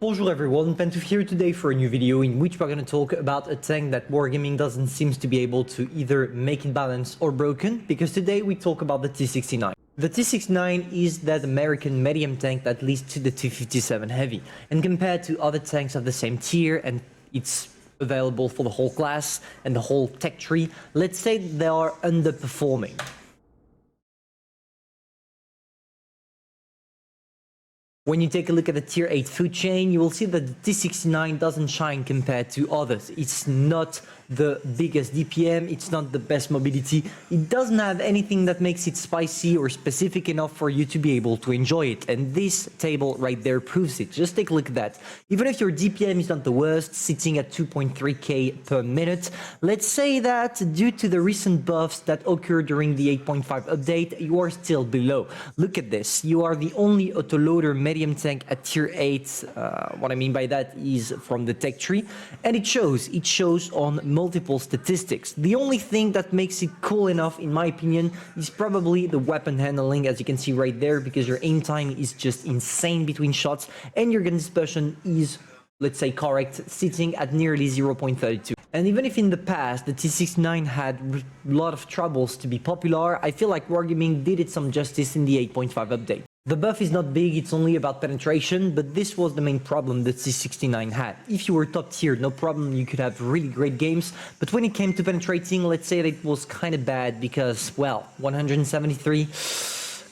Bonjour everyone, Pantoufleee here today for a new video in which we're going to talk about a tank that Wargaming doesn't seem to be able to either make it balanced or broken, because today we talk about the T-69. The T-69 is that American medium tank that leads to the T-57 Heavy, and compared to other tanks of the same tier, and it's available for the whole class and the whole tech tree, let's say they are underperforming. When you take a look at the tier 8 food chain, you will see that the T-69 doesn't shine compared to others. It's not the biggest DPM, it's not the best mobility, it doesn't have anything that makes it spicy or specific enough for you to be able to enjoy it. And this table right there proves it. Just take a look at that. Even if your DPM is not the worst, sitting at 2.3k per minute, let's say that due to the recent buffs that occurred during the 8.5 update, you are still below. Look at this, you are the only autoloader medium tank at tier 8. What I mean by that is from the tech tree, and it shows on multiple statistics. The only thing that makes it cool enough, in my opinion, is probably the weapon handling, as you can see right there, because your aim time is just insane between shots, and your gun dispersion is, let's say, correct, sitting at nearly 0.32. And even if in the past the T-69 had a lot of troubles to be popular, I feel like Wargaming did it some justice in the 8.5 update. The buff is not big, it's only about penetration, but this was the main problem that T-69 had. If you were top tier, no problem, you could have really great games, but when it came to penetrating, let's say that it was kind of bad because, well, 173,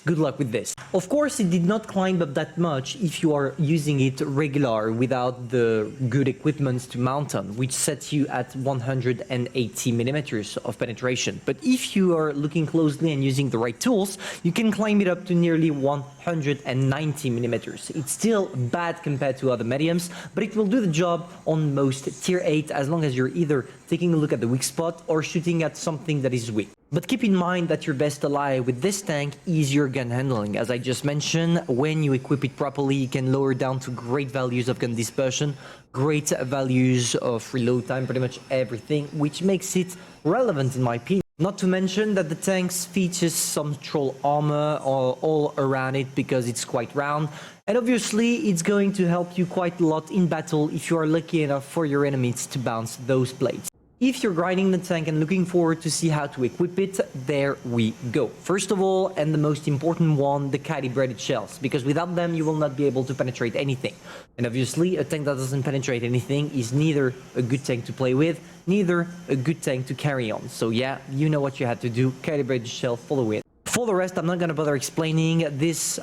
good luck with this. Of course, it did not climb up that much if you are using it regular without the good equipment to mount on, which sets you at 180 millimeters of penetration. But if you are looking closely and using the right tools, you can climb it up to nearly 190 millimeters. It's still bad compared to other mediums, but it will do the job on most tier 8 as long as you're either taking a look at the weak spot or shooting at something that is weak. But keep in mind that your best ally with this tank is your gun handling. As I just mentioned, when you equip it properly, you can lower down to great values of gun dispersion, great values of reload time, pretty much everything, which makes it relevant in my opinion. Not to mention that the tank features some troll armor all around it because it's quite round. And obviously, it's going to help you quite a lot in battle if you are lucky enough for your enemies to bounce those blades. If you're grinding the tank and looking forward to see how to equip it, there we go. First of all, and the most important one, the calibrated shells, because without them you will not be able to penetrate anything. And obviously, a tank that doesn't penetrate anything is neither a good tank to play with, neither a good tank to carry on. So yeah, you know what you had to do, calibrated shell for the win. For the rest, I'm not going to bother explaining this.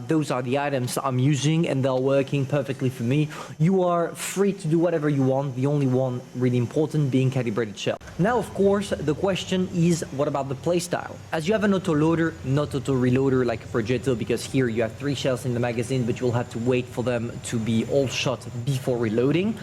Those are the items I'm using and they're working perfectly for me. You are free to do whatever you want, the only one really important being calibrated shell. Now, of course, the question is, what about the playstyle? As you have an auto-loader, not auto-reloader like a Progetto, because here you have 3 shells in the magazine, but you'll have to wait for them to be all shot before reloading.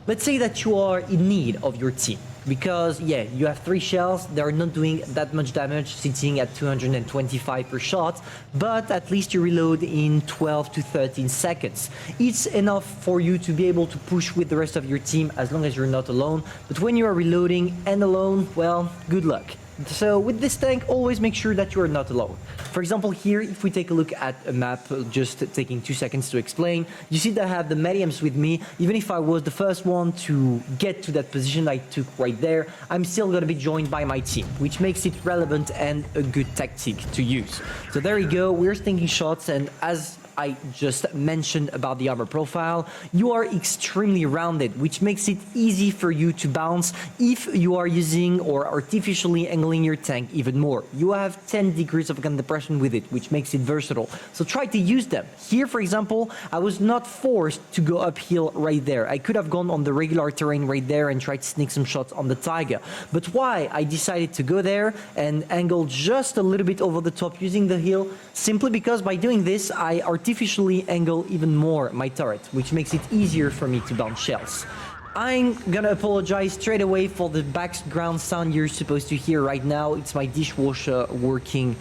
Let's say that you are in need of your team, because yeah, you have 3 shells, they are not doing that much damage, sitting at 225 per shot, but at least you reload in 12 to 13 seconds. It's enough for you to be able to push with the rest of your team as long as you're not alone, but when you are reloading and alone, well, good luck. So with this tank, always make sure that you are not alone. For example, here, if we take a look at a map, just taking 2 seconds to explain, you see that I have the mediums with me. Even if I was the first one to get to that position I took right there, I'm still going to be joined by my team, which makes it relevant and a good tactic to use. So there you go, we're stinking shots, and as I just mentioned about the armor profile, you are extremely rounded, which makes it easy for you to bounce if you are using or artificially angling your tank even more. You have 10 degrees of gun depression with it, which makes it versatile. So try to use them. Here, for example, I was not forced to go uphill right there. I could have gone on the regular terrain right there and tried to sneak some shots on the Tiger. But why I decided to go there and angle just a little bit over the top using the hill? Simply because by doing this, I artificially angle even more my turret, which makes it easier for me to bounce shells. I'm gonna apologize straight away for the background sound you're supposed to hear right now. It's my dishwasher working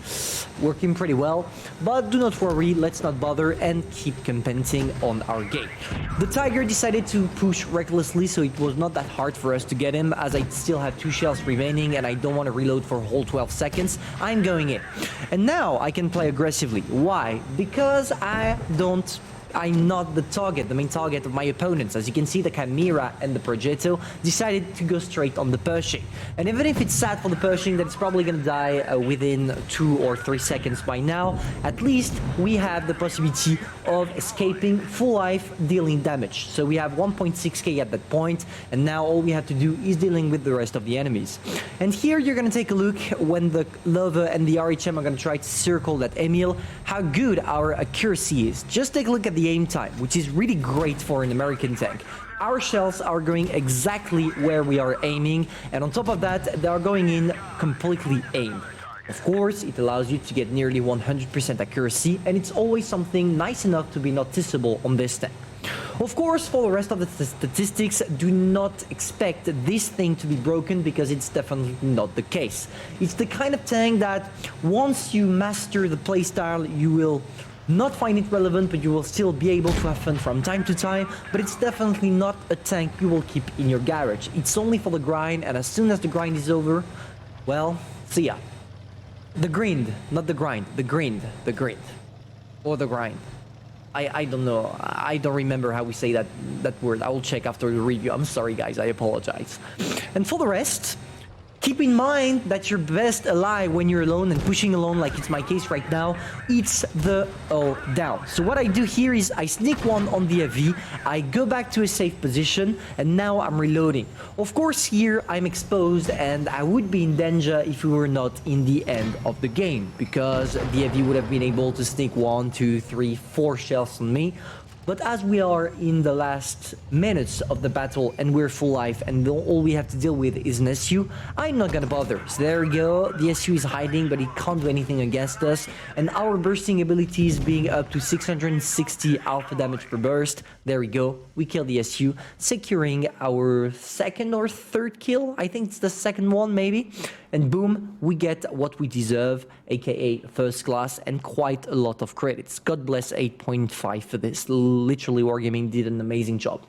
pretty well, but do not worry, let's not bother and keep competing on our game. The Tiger decided to push recklessly, so it was not that hard for us to get him, as I still have 2 shells remaining and I don't want to reload for a whole 12 seconds. I'm going in. And now I can play aggressively. Why? Because I don't I'm not the target, the main target of my opponents. As you can see, the Chimera and the Progetto decided to go straight on the Pershing. And even if it's sad for the Pershing that it's probably gonna die within 2 or 3 seconds by now, at least we have the possibility of escaping full life, dealing damage. So we have 1.6k at that point, and now all we have to do is dealing with the rest of the enemies. And here you're gonna take a look when the Lover and the RHM are gonna try to circle that Emil, how good our accuracy is. Just take a look at the aim time, which is really great for an American tank. Our shells are going exactly where we are aiming, and on top of that, they are going in completely aimed. Of course, it allows you to get nearly 100% accuracy, and it's always something nice enough to be noticeable on this tank. Of course, for the rest of the statistics, do not expect this thing to be broken, because it's definitely not the case. It's the kind of tank that once you master the playstyle, you will not find it relevant, but you will still be able to have fun from time to time. But it's definitely not a tank you will keep in your garage. It's only for the grind, and as soon as the grind is over, well, see ya. The grind, not the grind, the grind, the grind, or the grind. I don't know. I don't remember how we say that word. I will check after the review. I'm sorry, guys. I apologize. And for the rest, keep in mind that your best ally when you're alone and pushing alone, like it's my case right now, it's the all down. So what I do here is I sneak one on the AV, I go back to a safe position, and now I'm reloading. Of course, here I'm exposed, and I would be in danger if we were not in the end of the game, because the AV would have been able to sneak 1, 2, 3, 4 shells on me. But as we are in the last minutes of the battle and we're full life and all we have to deal with is an SU, I'm not gonna bother. So there we go, the SU is hiding, but it can't do anything against us. And our bursting abilities being up to 660 alpha damage per burst, there we go, we kill the SU, securing our second or third kill. I think it's the second one maybe. And boom, we get what we deserve, aka first class, and quite a lot of credits. God bless 8.5 for this. Literally, Wargaming did an amazing job.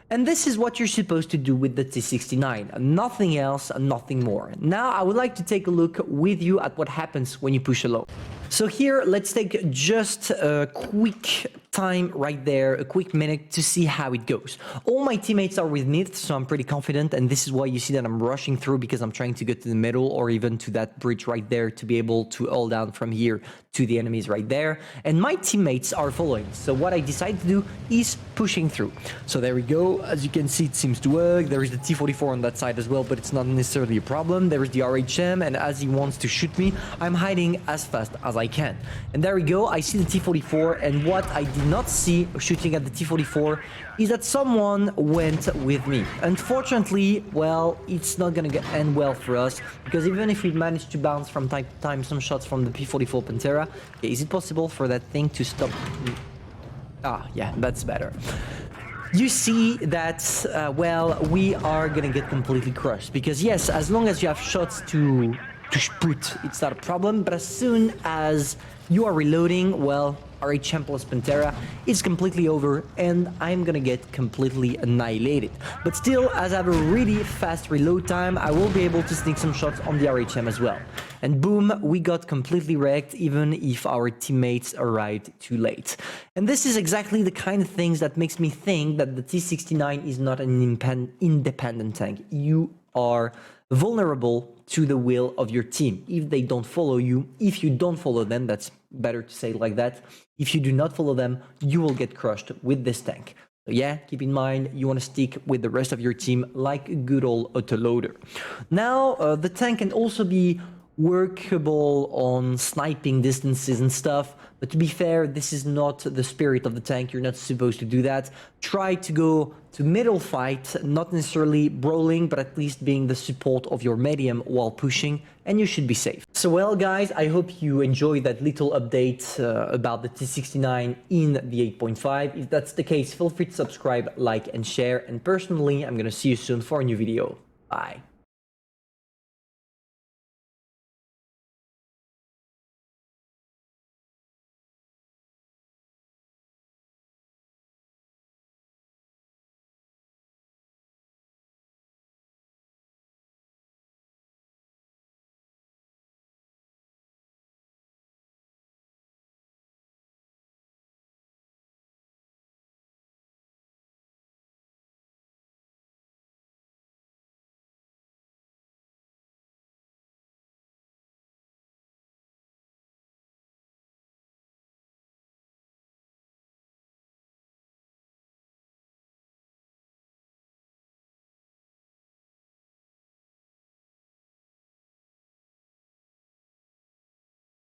And this is what you're supposed to do with the T69. Nothing else, nothing more. Now, I would like to take a look with you at what happens when you push alone. So here, let's take just a quick time right there, a quick minute to see how it goes. All my teammates are with me, so I'm pretty confident, and this is why you see that I'm rushing through, because I'm trying to get to the middle or even to that bridge right there to be able to hold down from here to the enemies right there. And my teammates are following. So what I decided to do is pushing through. So there we go. As you can see, it seems to work. There is the T44 on that side as well, but it's not necessarily a problem. There is the RHM, and as he wants to shoot me, I'm hiding as fast as I can. And there we go. I see the T44, and what I did not see shooting at the T44 is that someone went with me. Unfortunately, well, it's not gonna end well for us, because even if we manage to bounce from time to time some shots from the P44 Pantera, is it possible for that thing to stop? Ah, yeah, that's better. You see that, well, we are gonna get completely crushed, because yes, as long as you have shots to shoot, it's not a problem, but as soon as you are reloading, well, RHM plus Pantera is completely over, and I'm gonna get completely annihilated. But still, as I have a really fast reload time, I will be able to sneak some shots on the RHM as well. And boom, we got completely wrecked, even if our teammates arrived too late. And this is exactly the kind of things that makes me think that the T69 is not an independent tank. You are vulnerable to the will of your team. If they don't follow you, if you don't follow them, that's better to say it like that. If you do not follow them, you will get crushed with this tank. So yeah, keep in mind, you want to stick with the rest of your team like a good old autoloader. Now, the tank can also be workable on sniping distances and stuff, but to be fair, this is not the spirit of the tank. You're not supposed to do that. Try to go to middle fight, not necessarily brawling, but at least being the support of your medium while pushing, and you should be safe. So well, guys, I hope you enjoyed that little update about the T69 in the 8.5. If that's the case, feel free to subscribe, like, and share. And personally, I'm gonna see you soon for a new video. Bye.